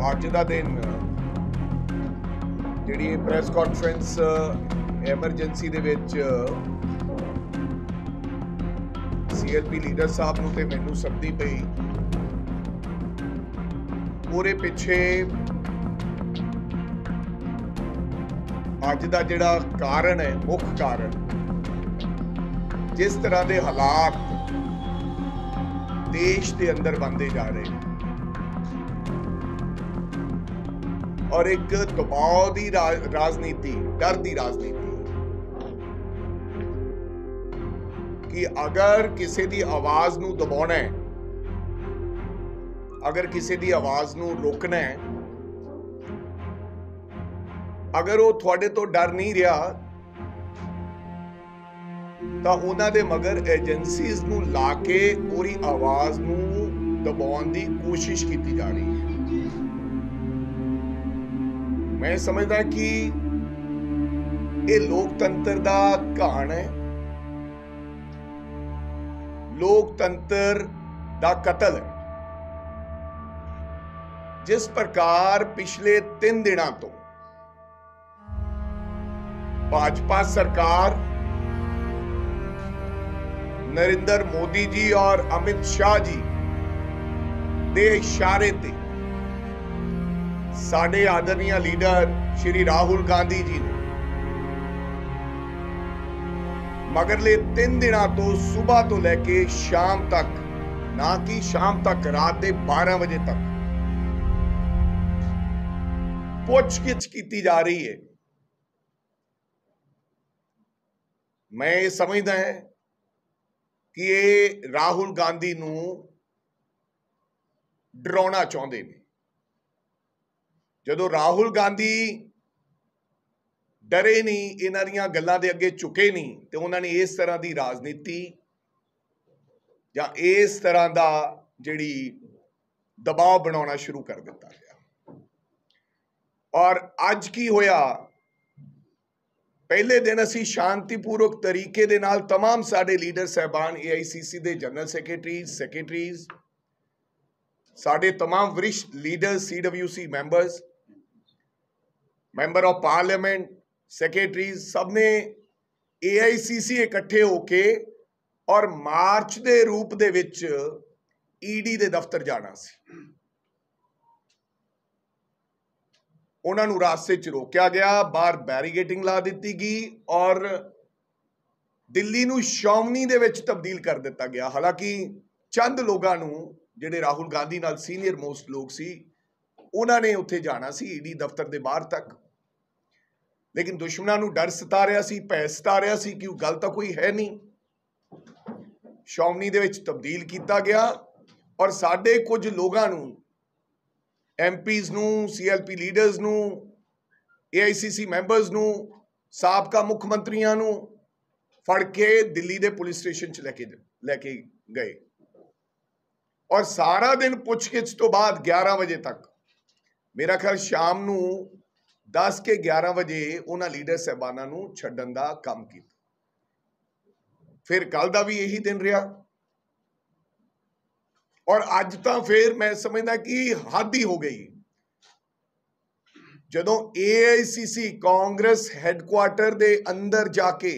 ਅੱਜ ਦਾ ਦਿਨ ਜਿਹੜੀ ਪ੍ਰੈਸ ਕਾਨਫਰੰਸ ਐਮਰਜੈਂਸੀ ਦੇ ਵਿੱਚ ਸੀਐਲਪੀ ਲੀਡਰ ਸਾਹਿਬ ਨੂੰ ਤੇ ਮੈਨੂੰ ਸੱਦੀ ਪਈ। ਉਹਦੇ ਪਿੱਛੇ ਅੱਜ ਦਾ ਜਿਹੜਾ ਕਾਰਨ ਹੈ, ਮੁੱਖ ਕਾਰਨ, ਜਿਸ ਤਰ੍ਹਾਂ ਦੇ ਹਾਲਾਤ ਦੇਸ਼ ਦੇ ਅੰਦਰ ਬਣਦੇ ਜਾ ਰਹੇ और एक दबाव की राजनीति, डर की राजनीति कि अगर किसी की आवाज नूं दबाना है, अगर किसी की आवाज नूं रोकना है, अगर वो थोड़े तो डर नहीं रहा तो उन्हां दे मगर एजेंसीज नूं ला के पूरी आवाज नूं दबाउण दी कोशिश की जा रही है। मैं समझदा कि ये लोकतंत्र का घाण है, लोकतंत्र का कतल है। जिस प्रकार पिछले 3 दिनों तो भाजपा सरकार नरेंद्र मोदी जी और अमित शाह जी दे इशारे ते साडे आदरणीय लीडर श्री राहुल गांधी जी ने मगरले 3 दिनों तो सुबह तो लेके शाम तक, ना कि शाम तक, रात के 12 बजे तक पूछगिछ की जा रही है। मैं ये समझदा है कि ये राहुल गांधी नूं डराउणा चाहुंदे ने। जदों राहुल गांधी डरे नहीं, इन्हां दीयां गल्लां दे अगे झुके नहीं, तो उन्होंने इस तरह की राजनीति या इस तरह का जिहड़ी दबाव बनाना शुरू कर दिता गया। और अज की होया, पहले दिन असी शांतिपूर्वक तरीके दे नाल तमाम साडे लीडर साहबान, AICC दे जनरल सैकटरीज, साडे तमाम वरिष्ठ leaders, CWC members, member of parliament, secretaries, सब ने AICC इकट्ठे होके और मार्च दे रूप दे विच ED दे दफ्तर जाना सी। उन्हां नूं रास्ते च रोकिया गया, बाहर बैरीगेटिंग ला दी गई और दिल्ली नूं शौमनी दे विच तब्दील कर दिता गया। हालांकि चंद लोगों नूं जिहड़े राहुल गांधी नाल सीनियर मोस्ट लोग सी, उन्होंने उत्थे जाना सी ED दफ्तर के बाहर तक, लेकिन दुश्मनों नूं डर सता रहा सी, भय सता रहा सी कि गल तो कोई है नहीं। शौमनी दे विच तब्दील किया गया और साडे कुछ लोगों नूं, MPs नूं, CLP लीडर्स नूं, AICC मैंबर्स नूं, साबका मुख मंत्रियों नूं फड़ के दिल्ली दे पुलिस स्टेशन च लेके गए और सारा दिन पुछगिछ तो बाद 11 बजे तक, मेरा ख्याल शाम नूं 10 के 11 बजे उन्हां लीडर साहबानां नूं छड्डण दा काम कीता। फिर कल दा भी यही दिन रहा और अज तां फिर मैं समझदा कि हद ही हो गई। जदों AICC कांग्रेस हैडक्वार्टर दे अंदर जाके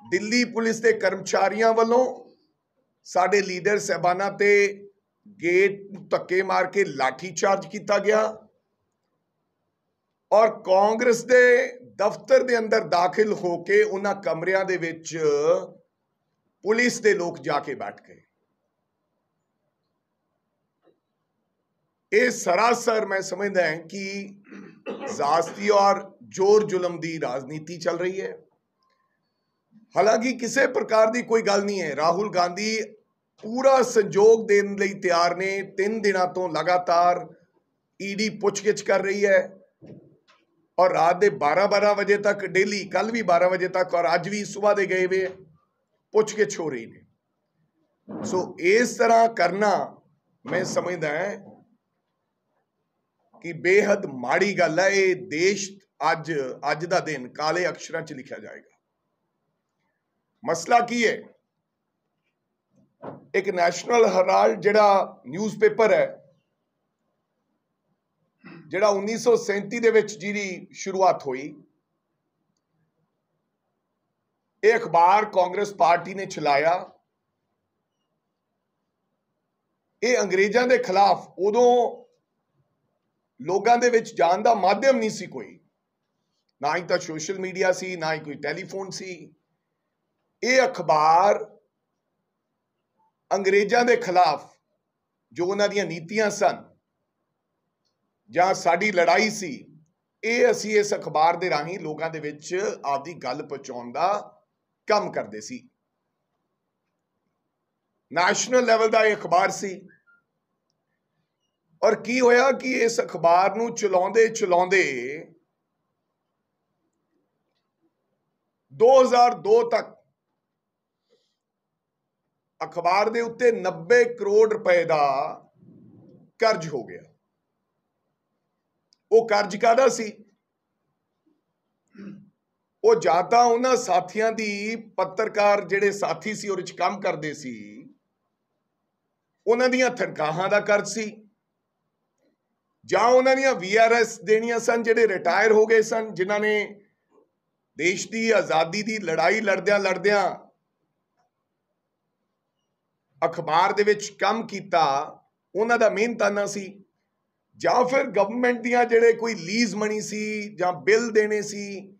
दिल्ली पुलिस के कर्मचारियों वालों साडे लीडर साहबाना ते गेट धक्के मार के लाठी चार्ज किया गया और कांग्रेस दे दफ्तर दे अंदर दाखिल होके उन्हां कमरियां दे विच पुलिस दे लोग जाके बैठ गए। ये सरासर मैं समझदा है कि ज़ाती और जोर जुलम की राजनीति चल रही है। हालांकि किसी प्रकार की कोई गल नहीं है। राहुल गांधी पूरा संजोग देने लई तैयार ने। 3 दिनों तो लगातार ED पुछगिछ कर रही है और रात के 12 बजे तक डेली, कल भी 12 बजे तक और अज भी सुबह दे गए वे पुछगिछ हो रही है। सो इस तरह करना मैं समझदा है कि बेहद माड़ी गल है। ये देश अज दा दिन काले अक्षरां च लिखा जाएगा। मसला की है, एक नैशनल हेराल्ड जिहड़ा न्यूज़पेपर है ਜਿਹੜਾ 1937 ਦੇ ਵਿੱਚ ਜਿਹਦੀ ਸ਼ੁਰੂਆਤ ਹੋਈ, ਇਹ ਅਖਬਾਰ ਕਾਂਗਰਸ ਪਾਰਟੀ ਨੇ ਚਲਾਇਆ। ਇਹ ਅੰਗਰੇਜ਼ਾਂ ਦੇ ਖਿਲਾਫ ਉਦੋਂ ਲੋਕਾਂ ਦੇ ਵਿੱਚ ਜਾਣ ਦਾ ਮਾਧਿਅਮ ਨਹੀਂ ਸੀ ਕੋਈ, ਨਾ ਹੀ ਤਾਂ ਸੋਸ਼ਲ ਮੀਡੀਆ ਸੀ, ਨਾ ਹੀ ਕੋਈ ਟੈਲੀਫੋਨ ਸੀ। ਇਹ ਅਖਬਾਰ ਅੰਗਰੇਜ਼ਾਂ ਦੇ ਖਿਲਾਫ ਜੋ ਉਹਨਾਂ ਦੀਆਂ ਨੀਤੀਆਂ ਸਨ ਜਾਂ ਸਾਡੀ ਲੜਾਈ ਸੀ, ਇਹ ਅਸੀਂ ਇਸ ਅਖਬਾਰ ਦੇ ਰਾਹੀਂ ਲੋਕਾਂ ਦੇ ਵਿੱਚ ਆਪਦੀ ਗੱਲ ਪਹੁੰਚਾਉਣ ਦਾ ਕੰਮ ਕਰਦੇ ਸੀ। ਨੈਸ਼ਨਲ ਲੈਵਲ ਦਾ ਇਹ ਅਖਬਾਰ ਸੀ। ਔਰ ਕੀ ਹੋਇਆ ਕਿ ਇਸ ਅਖਬਾਰ ਨੂੰ ਚਲਾਉਂਦੇ ਚਲਾਉਂਦੇ 2002 ਤੱਕ ਅਖਬਾਰ ਦੇ ਉੱਤੇ 90 ਕਰੋੜ ਰੁਪਏ ਦਾ ਕਰਜ਼ ਹੋ ਗਿਆ। ਉਹ ਕਰਜ਼ ਕਾਹਦਾ ਸੀ? ਉਹ ਜਾਂ ਤਾਂ ਉਹਨਾਂ ਸਾਥੀਆਂ ਦੀ, ਪੱਤਰਕਾਰ ਜਿਹੜੇ ਸਾਥੀ ਸੀ ਉਹਦੇ 'ਚ ਕੰਮ ਕਰਦੇ ਸੀ, ਉਹਨਾਂ ਦੀਆਂ ਤਨਖਾਹਾਂ ਦਾ ਕਰਜ਼ ਸੀ, ਜਾਂ ਉਹਨਾਂ ਦੀਆਂ VRS ਦੇਣੀਆਂ ਸਨ ਜਿਹੜੇ ਰਿਟਾਇਰ ਹੋ ਗਏ ਸਨ, ਜਿਨ੍ਹਾਂ ਨੇ ਦੇਸ਼ ਦੀ ਆਜ਼ਾਦੀ ਦੀ ਲੜਾਈ ਲੜਦਿਆਂ ਲੜਦਿਆਂ ਅਖਬਾਰ ਦੇ ਵਿੱਚ ਕੰਮ ਕੀਤਾ, ਉਹਨਾਂ ਦਾ ਮਿਹਨਤਾਨਾ ਸੀ, ਜਾਂ ਫਿਰ ਗਵਰਨਮੈਂਟ ਦੀਆਂ ਜਿਹੜੇ ਕੋਈ ਲੀਜ਼ ਮਨੀ ਸੀ ਜਾਂ ਬਿੱਲ ਦੇਣੇ ਸੀ।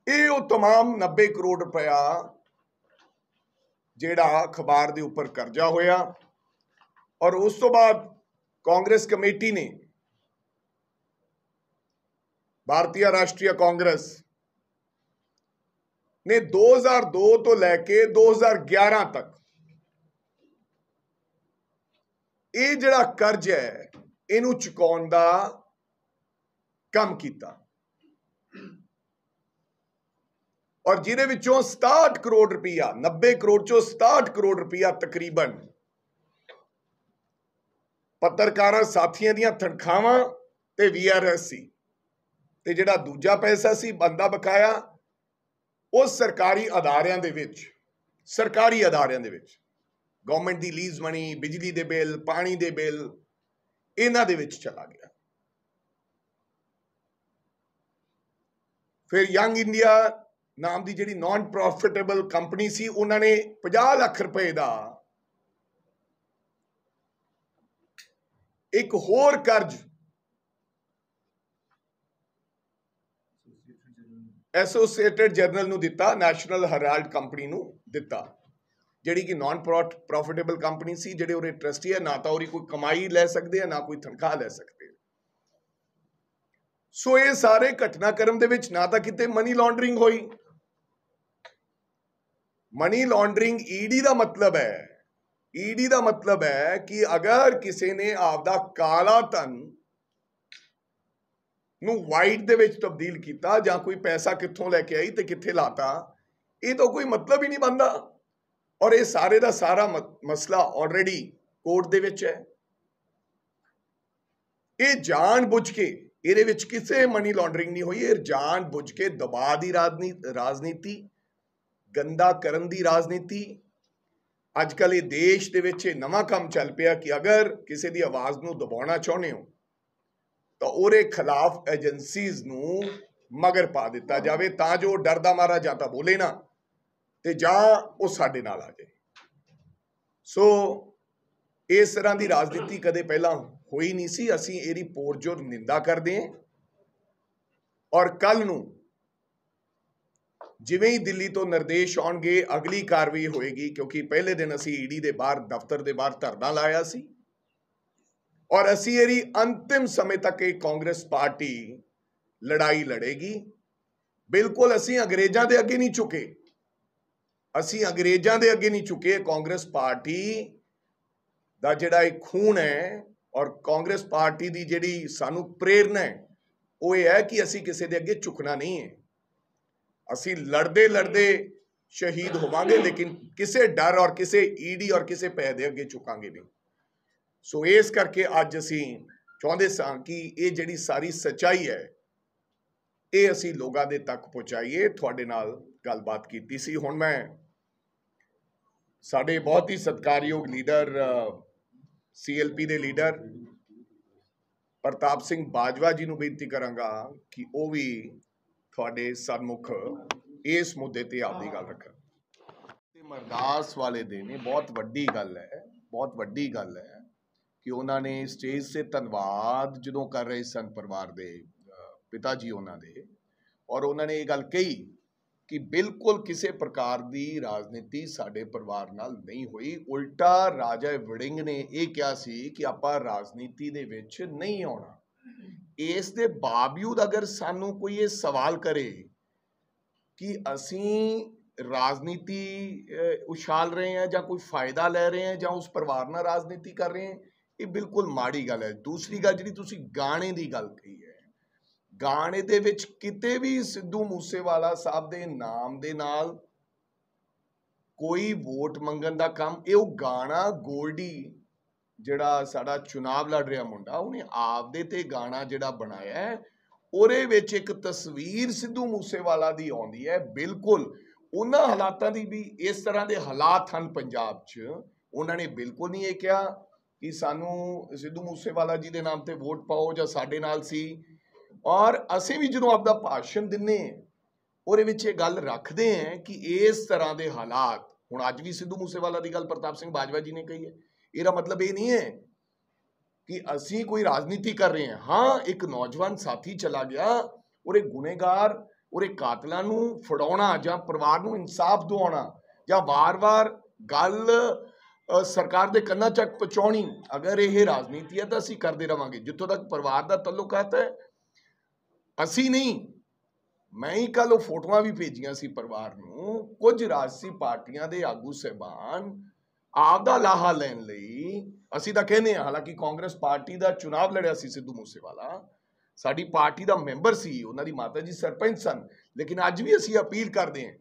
ਇਹ ਉਹ तमाम 90 ਕਰੋੜ ਰੁਪਇਆ ਜਿਹੜਾ ਅਖਬਾਰ ਦੇ ਉੱਪਰ ਕਰਜ਼ਾ ਹੋਇਆ। ਔਰ ਉਸ ਤੋਂ ਬਾਅਦ ਕਾਂਗਰਸ ਕਮੇਟੀ ਨੇ, ਭਾਰਤੀ ਰਾਸ਼ਟਰੀ ਕਾਂਗਰਸ ਨੇ 2002 ਤੋਂ ਲੈ ਕੇ 2011 ਤੱਕ ਇਹ ਜਿਹੜਾ ਕਰਜ਼ ਹੈ ਇਹਨੂੰ ਚੁਕਾਉਣ ਦਾ ਕੰਮ ਕੀਤਾ। ਔਰ ਜਿਹਦੇ ਵਿੱਚੋਂ 67 ਕਰੋੜ ਰੁਪਇਆ, 90 ਕਰੋੜ ਚੋਂ 67 ਕਰੋੜ ਰੁਪਇਆ ਤਕਰੀਬਨ ਪੱਤਰਕਾਰਾਂ ਸਾਥੀਆਂ ਦੀਆਂ ਤਨਖਾਹਾਂ ਤੇ VRS ਸੀ, ਤੇ ਜਿਹੜਾ ਦੂਜਾ ਪੈਸਾ ਸੀ ਬੰਦਾ ਬਕਾਇਆ, ਉਹ ਸਰਕਾਰੀ ਅਦਾਰਿਆਂ ਦੇ ਵਿੱਚ ਗਵਰਨਮੈਂਟ ਦੀ ਲੀਜ਼ ਮਨੀ, ਬਿਜਲੀ ਦੇ ਬਿੱਲ, ਪਾਣੀ ਦੇ ਬਿੱਲ, ਇਹਨਾਂ ਦੇ ਵਿੱਚ ਚਲਾ ਗਿਆ। ਫਿਰ ਯੰਗ ਇੰਡੀਆ ਨਾਮ ਦੀ ਜਿਹੜੀ ਨਾਨ ਪ੍ਰੋਫਿਟੇਬਲ ਕੰਪਨੀ ਸੀ, ਉਹਨਾਂ ਨੇ 50 ਲੱਖ ਰੁਪਏ ਦਾ ਇੱਕ ਹੋਰ ਕਰਜ਼ ਐਸੋਸੀਏਟਡ ਜਰਨਲ ਨੂੰ ਦਿੱਤਾ, ਨੈਸ਼ਨਲ ਹੈਰਾਲਡ ਕੰਪਨੀ ਨੂੰ ਦਿੱਤਾ, ਜਿਹੜੀ ਕਿ ਨਾਨ ਪ੍ਰੋਫਿਟੇਬਲ ਕੰਪਨੀ ਸੀ। ਜਿਹੜੇ ਉਹਦੇ ਟਰਸਟੀ ਹੈ, ਨਾ ਤਾਂ ਉਹਦੀ ਕੋਈ ਕਮਾਈ ਲੈ ਸਕਦੇ ਆ, ਨਾ ਕੋਈ ਤਨਖਾਹ ਲੈ ਸਕਦੇ। ਸੋ ਇਹ ਸਾਰੇ ਘਟਨਾਕ੍ਰਮ ਦੇ ਵਿੱਚ ਨਾ ਤਾਂ ਕਿਤੇ ਮਨੀ ਲਾਂਡਰਿੰਗ ਹੋਈ। ਮਨੀ ਲਾਂਡਰਿੰਗ ਈਡੀ ਦਾ ਮਤਲਬ ਹੈ ਕਿ ਅਗਰ ਕਿਸੇ ਨੇ ਆਪਦਾ ਕਾਲਾ ਧਨ ਨੂੰ ਵਾਈਟ ਦੇ ਵਿੱਚ ਤਬਦੀਲ ਕੀਤਾ, ਜਾਂ ਕੋਈ ਪੈਸਾ ਕਿੱਥੋਂ ਲੈ ਕੇ ਆਈ ਤੇ ਕਿੱਥੇ ਲਾਤਾ, ਇਹ ਤਾਂ ਕੋਈ ਮਤਲਬ ਹੀ ਨਹੀਂ ਬਣਦਾ। ਔਰ ਇਹ ਸਾਰੇ ਦਾ ਸਾਰਾ ਮਸਲਾ ਆਲਰੇਡੀ ਕੋਰਟ ਦੇ ਵਿੱਚ ਹੈ। ਇਹ ਜਾਣ ਬੁੱਝ ਕੇ, ਇਹਦੇ ਵਿੱਚ ਕਿਸੇ ਮਨੀ ਲਾਂਡਰਿੰਗ ਨਹੀਂ ਹੋਈ। ਇਹ ਜਾਣ ਬੁੱਝ ਕੇ ਦਬਾਅ ਦੀ ਰਾਜਨੀਤੀ, ਗੰਦਾ ਕਰਨ ਦੀ ਰਾਜਨੀਤੀ। ਅੱਜ ਕੱਲ ਇਹ ਦੇਸ਼ ਦੇ ਵਿੱਚ ਇਹ ਨਵਾਂ ਕੰਮ ਚੱਲ ਪਿਆ ਕਿ ਅਗਰ ਕਿਸੇ ਦੀ ਆਵਾਜ਼ ਨੂੰ ਦਬਾਉਣਾ ਚਾਹੁੰਦੇ ਹੋ ਤਾਂ ਉਹਦੇ ਖਿਲਾਫ ਏਜੰਸੀਜ਼ ਨੂੰ ਮਗਰ ਪਾ ਦਿੱਤਾ ਜਾਵੇ, ਤਾਂ ਜੋ ਡਰਦਾ ਮਾਰਾ ਜਾਂ ਤਾਂ ਬੋਲੇ ਨਾ ਤੇ ਜਾਂ ਉਹ ਸਾਡੇ ਨਾਲ ਆ ਜਾਏ। ਸੋ ਇਸ ਤਰ੍ਹਾਂ ਦੀ ਰਾਜਨੀਤੀ ਕਦੇ ਪਹਿਲਾਂ ਹੋਈ ਨਹੀਂ ਸੀ। ਅਸੀਂ ਇਹਦੀ ਪੁਰਜੋਰ ਨਿੰਦਾ ਕਰਦੇ ਹਾਂ। ਔਰ ਕੱਲ ਨੂੰ ਜਿਵੇਂ ਹੀ ਦਿੱਲੀ ਤੋਂ ਨਿਰਦੇਸ਼ ਆਉਣਗੇ, ਅਗਲੀ ਕਾਰਵਾਈ ਹੋਏਗੀ, ਕਿਉਂਕਿ ਪਹਿਲੇ ਦਿਨ ਅਸੀਂ ਈਡੀ ਦੇ ਬਾਹਰ, ਦਫ਼ਤਰ ਦੇ ਬਾਹਰ ਧਰਨਾ ਲਾਇਆ ਸੀ। ਔਰ ਅਸੀਂ ਇਹਦੀ ਅੰਤਿਮ ਸਮੇਂ ਤੱਕ ਇਹ ਕਾਂਗਰਸ ਪਾਰਟੀ ਲੜਾਈ ਲੜੇਗੀ। ਬਿਲਕੁਲ ਅਸੀਂ ਅੰਗਰੇਜ਼ਾਂ ਦੇ ਅੱਗੇ ਨਹੀਂ ਝੁਕੇ। ਕਾਂਗਰਸ ਪਾਰਟੀ ਦਾ ਜਿਹੜਾ ਇਹ ਖੂਨ ਹੈ ਔਰ ਕਾਂਗਰਸ ਪਾਰਟੀ ਦੀ ਜਿਹੜੀ ਸਾਨੂੰ ਪ੍ਰੇਰਨਾ ਹੈ, ਉਹ ਇਹ ਹੈ ਕਿ ਅਸੀਂ ਕਿਸੇ ਦੇ ਅੱਗੇ ਝੁਕਣਾ ਨਹੀਂ ਹੈ। ਅਸੀਂ ਲੜਦੇ ਲੜਦੇ ਸ਼ਹੀਦ ਹੋਵਾਂਗੇ, ਲੇਕਿਨ ਕਿਸੇ ਡਰ ਔਰ ਕਿਸੇ ਈਡੀ ਔਰ ਕਿਸੇ ਪੈਸੇ ਦੇ ਅੱਗੇ ਝੁਕਾਂਗੇ ਨਹੀਂ। ਸੋ ਇਸ ਕਰਕੇ ਅੱਜ ਅਸੀਂ ਚਾਹੁੰਦੇ ਸਾਂ ਕਿ ਇਹ ਜਿਹੜੀ ਸਾਰੀ ਸੱਚਾਈ ਹੈ, ਇਹ ਅਸੀਂ ਲੋਕਾਂ ਦੇ ਤੱਕ ਪਹੁੰਚਾਈਏ। ਤੁਹਾਡੇ ਨਾਲ ਗੱਲਬਾਤ ਕੀਤੀ ਸੀ। ਹੁਣ ਮੈਂ ਸਾਡੇ ਬਹੁਤ ਹੀ ਸਤਿਕਾਰਯੋਗ ਲੀਡਰ, CLP ਦੇ ਲੀਡਰ ਪ੍ਰਤਾਪ ਸਿੰਘ ਬਾਜਵਾ ਜੀ ਨੂੰ ਬੇਨਤੀ ਕਰਾਂਗਾ ਕਿ ਉਹ ਵੀ ਤੁਹਾਡੇ ਸਨਮੁਖ ਇਸ ਮੁੱਦੇ ਤੇ ਆਪਦੀ ਗੱਲ ਰੱਖਣ। ਤੇ ਮਰਦਾਸ ਵਾਲੇ ਦਿਨ ਇਹ ਬਹੁਤ ਵੱਡੀ ਗੱਲ ਹੈ, ਬਹੁਤ ਵੱਡੀ ਗੱਲ ਹੈ ਕਿ ਉਹਨਾਂ ਨੇ ਸਟੇਜ ਤੇ ਧੰਨਵਾਦ ਜਦੋਂ ਕਰ ਰਹੇ ਸਨ ਪਰਿਵਾਰ ਦੇ ਪਿਤਾ ਜੀ ਉਹਨਾਂ ਦੇ, ਔਰ ਉਹਨਾਂ ਨੇ ਇਹ ਗੱਲ ਕਹੀ ਕਿ ਬਿਲਕੁਲ ਕਿਸੇ ਪ੍ਰਕਾਰ ਦੀ ਰਾਜਨੀਤੀ ਸਾਡੇ ਪਰਿਵਾਰ ਨਾਲ ਨਹੀਂ ਹੋਈ। ਉਲਟਾ ਰਾਜਾ ਵੜਿੰਗ ਨੇ ਇਹ ਕਿਹਾ ਸੀ ਕਿ ਆਪਾਂ ਰਾਜਨੀਤੀ ਦੇ ਵਿੱਚ ਨਹੀਂ ਆਉਣਾ। ਇਸ ਦੇ ਬਾਵਜੂਦ ਅਗਰ ਸਾਨੂੰ ਕੋਈ ਇਹ ਸਵਾਲ ਕਰੇ ਕਿ ਅਸੀਂ ਰਾਜਨੀਤੀ ਉਛਾਲ ਰਹੇ ਹਾਂ ਜਾਂ ਕੋਈ ਫਾਇਦਾ ਲੈ ਰਹੇ ਹਾਂ ਜਾਂ ਉਸ ਪਰਿਵਾਰ ਨਾਲ ਰਾਜਨੀਤੀ ਕਰ ਰਹੇ ਹਾਂ, ਇਹ ਬਿਲਕੁਲ ਮਾੜੀ ਗੱਲ ਹੈ। ਦੂਸਰੀ ਗੱਲ ਜਿਹੜੀ ਤੁਸੀਂ ਗਾਣੇ ਦੀ ਗੱਲ ਕਹੀ ਹੈ, ਗਾਣੇ ਦੇ ਵਿੱਚ ਕਿਤੇ ਵੀ ਸਿੱਧੂ ਮੂਸੇਵਾਲਾ ਸਾਹਿਬ ਦੇ ਨਾਮ ਦੇ ਨਾਲ ਕੋਈ ਵੋਟ ਮੰਗਣ ਦਾ ਕੰਮ, ਇਹ ਉਹ ਗਾਣਾ ਗੋਲਡੀ ਜਿਹੜਾ ਸਾਡਾ ਚੁਣਾਵ ਲੜ ਰਿਹਾ ਮੁੰਡਾ, ਉਹਨੇ ਆਪਦੇ ਤੇ ਗਾਣਾ ਜਿਹੜਾ ਬਣਾਇਆ ਹੈ, ਉਹਦੇ ਵਿੱਚ ਇੱਕ ਤਸਵੀਰ ਸਿੱਧੂ ਮੂਸੇਵਾਲਾ ਦੀ ਆਉਂਦੀ ਹੈ। ਬਿਲਕੁਲ ਉਹਨਾਂ ਹਾਲਾਤਾਂ ਦੀ ਵੀ ਇਸ ਤਰ੍ਹਾਂ ਦੇ ਹਾਲਾਤ ਹਨ ਪੰਜਾਬ 'ਚ। ਉਹਨਾਂ ਨੇ ਬਿਲਕੁਲ ਨਹੀਂ ਇਹ ਕਿਹਾ ਕਿ ਸਾਨੂੰ ਸਿੱਧੂ ਮੂਸੇਵਾਲਾ ਜੀ ਦੇ ਨਾਮ ਤੇ ਵੋਟ ਪਾਓ ਜਾਂ ਸਾਡੇ ਨਾਲ ਸੀ। ਔਰ ਅਸੀਂ ਵੀ ਜਦੋਂ ਆਪਦਾ ਭਾਸ਼ਣ ਦਿੰਦੇ ਹਾਂ ਉਹਦੇ ਵਿੱਚ ਇਹ ਗੱਲ ਰੱਖਦੇ ਹਾਂ ਕਿ ਇਸ ਤਰ੍ਹਾਂ ਦੇ ਹਾਲਾਤ, ਹੁਣ ਅੱਜ ਵੀ ਸਿੱਧੂ ਮੂਸੇਵਾਲਾ ਦੀ ਗੱਲ ਪ੍ਰਤਾਪ ਸਿੰਘ ਬਾਜਵਾ ਜੀ ਨੇ ਕਹੀ ਹੈ। ਇਹਦਾ ਮਤਲਬ ਇਹ ਨਹੀਂ ਹੈ ਕਿ ਅਸੀਂ ਕੋਈ ਰਾਜਨੀਤੀ ਕਰ ਰਹੇ ਹਾਂ। ਹਾਂ, ਇੱਕ ਨੌਜਵਾਨ ਸਾਥੀ ਚਲਾ ਗਿਆ, ਉਹਦੇ ਗੁਨੇਗਾਰ, ਉਹਦੇ ਕਾਤਲਾਂ ਨੂੰ ਫੜਾਉਣਾ ਜਾਂ ਪਰਿਵਾਰ ਨੂੰ ਇਨਸਾਫ ਦਿਵਾਉਣਾ ਜਾਂ ਵਾਰ-ਵਾਰ ਗੱਲ ਸਰਕਾਰ ਦੇ ਕੰਨਾਂ ਤੱਕ ਪਹੁੰਚਾਉਣੀ, ਅਗਰ ਇਹ ਰਾਜਨੀਤੀ ਹੈ ਤਾਂ ਅਸੀਂ ਕਰਦੇ ਰਵਾਂਗੇ। ਜਿੱਥੋਂ ਤੱਕ ਪਰਿਵਾਰ ਦਾ ਤਾਲੁਕਾਤ ਹੈ, ਅਸੀਂ ਨਹੀਂ, ਮੈਂ ਹੀ ਕੱਲ ਉਹ ਫੋਟੋਆਂ ਵੀ ਭੇਜੀਆਂ ਸੀ ਪਰਿਵਾਰ ਨੂੰ। ਕੁਝ ਰਾਜਸੀ ਪਾਰਟੀਆਂ ਦੇ ਆਗੂ ਸਾਹਿਬਾਨ ਆਪਦਾ ਲਾਹਾ ਲੈਣ ਲਈ, ਅਸੀਂ ਤਾਂ ਕਹਿੰਦੇ ਹਾਂ, ਹਾਲਾਂਕਿ ਕਾਂਗਰਸ ਪਾਰਟੀ ਦਾ ਚੁਣਾਵ ਲੜਿਆ ਸੀ ਸਿੱਧੂ ਮੂਸੇਵਾਲਾ, ਸਾਡੀ ਪਾਰਟੀ ਦਾ ਮੈਂਬਰ ਸੀ, ਉਹਨਾਂ ਦੀ ਮਾਤਾ ਜੀ ਸਰਪੰਚ ਸਨ, ਲੇਕਿਨ ਅੱਜ ਵੀ ਅਸੀਂ ਅਪੀਲ ਕਰਦੇ ਹਾਂ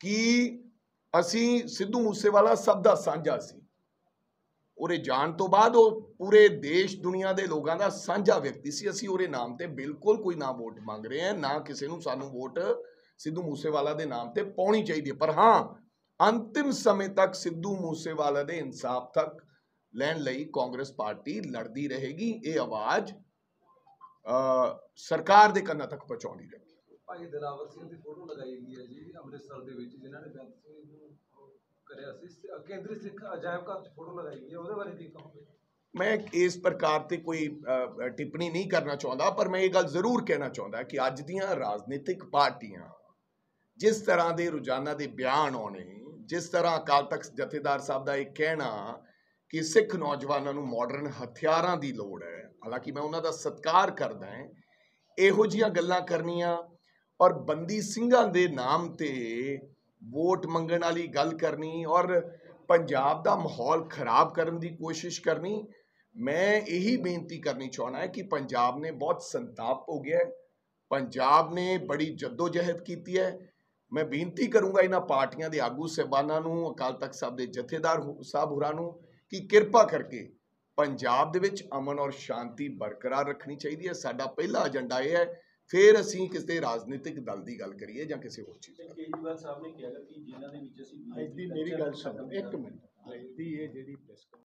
ਕਿ ਅਸੀਂ ਸਿੱਧੂ ਮੂਸੇਵਾਲਾ ਸਭ ਦਾ ਸਾਂਝਾ ਸੀ। ਉਹਦੇ ਜਾਣ ਤੋਂ ਬਾਅਦ ਉਹ ਪੂਰੇ ਦੇਸ਼ ਦੁਨੀਆ ਦੇ ਲੋਕਾਂ ਦਾ ਸਾਂਝਾ ਵਿਅਕਤੀ ਸੀ। ਅਸੀਂ ਉਹਦੇ ਨਾਮ ਤੇ ਬਿਲਕੁਲ ਕੋਈ ਨਾ ਵੋਟ ਮੰਗ ਰਹੇ ਹਾਂ, ਨਾ ਕਿਸੇ ਨੂੰ ਸਾਨੂੰ ਵੋਟ ਸਿੱਧੂ ਮੂਸੇਵਾਲਾ ਦੇ ਨਾਮ ਤੇ ਪਾਉਣੀ ਚਾਹੀਦੀ ਹੈ। ਪਰ ਹਾਂ, ਅੰਤਿਮ ਸਮੇਂ ਤੱਕ ਸਿੱਧੂ ਮੂਸੇਵਾਲਾ ਦੇ ਇਨਸਾਫ ਤੱਕ ਲੈਣ ਲਈ ਕਾਂਗਰਸ ਪਾਰਟੀ ਲੜਦੀ ਰਹੇਗੀ। ਇਹ ਆਵਾਜ਼ ਸਰਕਾਰ ਦੇ ਕੰਨਾਂ ਤੱਕ ਪਹੁੰਚਾਉਣੀ ਰਹੇਗੀ। ਭਾਈ ਦਿਲਾਵਰ ਸਿੰਘ ਦੀ ਫੋਟੋ ਲਗਾਈ ਗਈ ਹੈ ਜੀ ਅੰਮ੍ਰਿਤਸਰ ਦੇ ਵਿੱਚ, ਜਿਨ੍ਹਾਂ ਨੇ ਬੇਅੰਤ ਸਿੰਘ ਨੂੰ ਕਰਿਆ ਸੀ। ਕੇਂਦਰੀ ਸਿੱਖ ਅਜਾਇਬ ਘਰ 'ਚ ਫੋਟੋ ਲਗਾਈ ਗਈ ਹੈ, ਉਹਦੇ ਬਾਰੇ ਕੀ ਕਹੋਗੇ? ਮੈਂ ਇਸ ਪ੍ਰਕਾਰ ਤੇ ਕੋਈ ਟਿੱਪਣੀ ਨਹੀਂ ਕਰਨਾ ਚਾਹੁੰਦਾ, ਪਰ ਮੈਂ ਇਹ ਗੱਲ ਜ਼ਰੂਰ ਕਹਿਣਾ ਚਾਹੁੰਦਾ ਕਿ ਅੱਜ ਦੀਆਂ ਰਾਜਨੀਤਿਕ ਪਾਰਟੀਆਂ ਜਿਸ ਤਰ੍ਹਾਂ ਦੇ ਰੋਜ਼ਾਨਾ ਦੇ ਬਿਆਨ ਆਉਣੇ, ਜਿਸ ਤਰ੍ਹਾਂ ਅਕਾਲ ਤਖਤ ਜਥੇਦਾਰ ਸਾਹਿਬ ਦਾ ਇਹ ਕਹਿਣਾ ਕਿ ਸਿੱਖ ਨੌਜਵਾਨਾਂ ਨੂੰ ਮਾਡਰਨ ਹਥਿਆਰਾਂ ਦੀ ਲੋੜ ਹੈ, ਹਾਲਾਂਕਿ ਮੈਂ ਉਹਨਾਂ ਦਾ ਸਤਿਕਾਰ ਕਰਦਾ ਹਾਂ, ਇਹੋ ਜਿਹੀਆਂ ਗੱਲਾਂ ਕਰਨੀਆਂ ਔਰ ਬੰਦੀ ਸਿੰਘਾਂ ਦੇ ਨਾਮ ਤੇ ਵੋਟ ਮੰਗਣ ਵਾਲੀ ਗੱਲ ਕਰਨੀ ਔਰ ਪੰਜਾਬ ਦਾ ਮਾਹੌਲ ਖਰਾਬ ਕਰਨ ਦੀ ਕੋਸ਼ਿਸ਼ ਕਰਨੀ, ਮੈਂ ਇਹੀ ਬੇਨਤੀ ਕਰਨੀ ਚਾਹੁੰਦਾ ਹੈ ਕਿ ਪੰਜਾਬ ਨੇ ਬਹੁਤ ਸੰਤਾਪ ਹੋ ਗਿਆ ਹੈ, ਪੰਜਾਬ ਨੇ ਬੜੀ ਜਦੋਜਹਿਦ ਕੀਤੀ ਹੈ। ਮੈਂ ਬੇਨਤੀ ਕਰੂੰਗਾ ਇਹਨਾਂ ਪਾਰਟੀਆਂ ਦੇ ਆਗੂ ਸਾਹਿਬਾਨਾਂ ਨੂੰ, ਅਕਾਲ ਤਖਤ ਸਾਹਿਬ ਦੇ ਜਥੇਦਾਰ ਸਾਹਿਬ ਹੋਰਾਂ ਨੂੰ ਕਿ ਕਿਰਪਾ ਕਰਕੇ ਪੰਜਾਬ ਦੇ ਵਿੱਚ ਅਮਨ ਔਰ ਸ਼ਾਂਤੀ ਬਰਕਰਾਰ ਰੱਖਣੀ ਚਾਹੀਦੀ ਹੈ। ਸਾਡਾ ਪਹਿਲਾ ਏਜੰਡਾ ਇਹ ਹੈ, ਫਿਰ ਅਸੀਂ ਕਿਸੇ ਰਾਜਨੀਤਿਕ ਦਲ ਦੀ ਗੱਲ ਕਰੀਏ ਜਾਂ ਕਿਸੇ ਹੋਰ ਚੀਜ਼ ਦੀ। ਕੇਜਰੀਵਾਲ ਸਾਹਿਬ ਨੇ ਕਿਹਾ ਕਿ ਜਿਨ੍ਹਾਂ ਦੇ ਵਿੱਚ ਅਸੀਂ ਮੇਰੀ ਗੱਲ ਸੁਣੋ ਇੱਕ ਮਿੰਟ, ਅੱਜ ਦੀ ਇਹ ਜਿਹੜੀ ਪ੍ਰੈਸ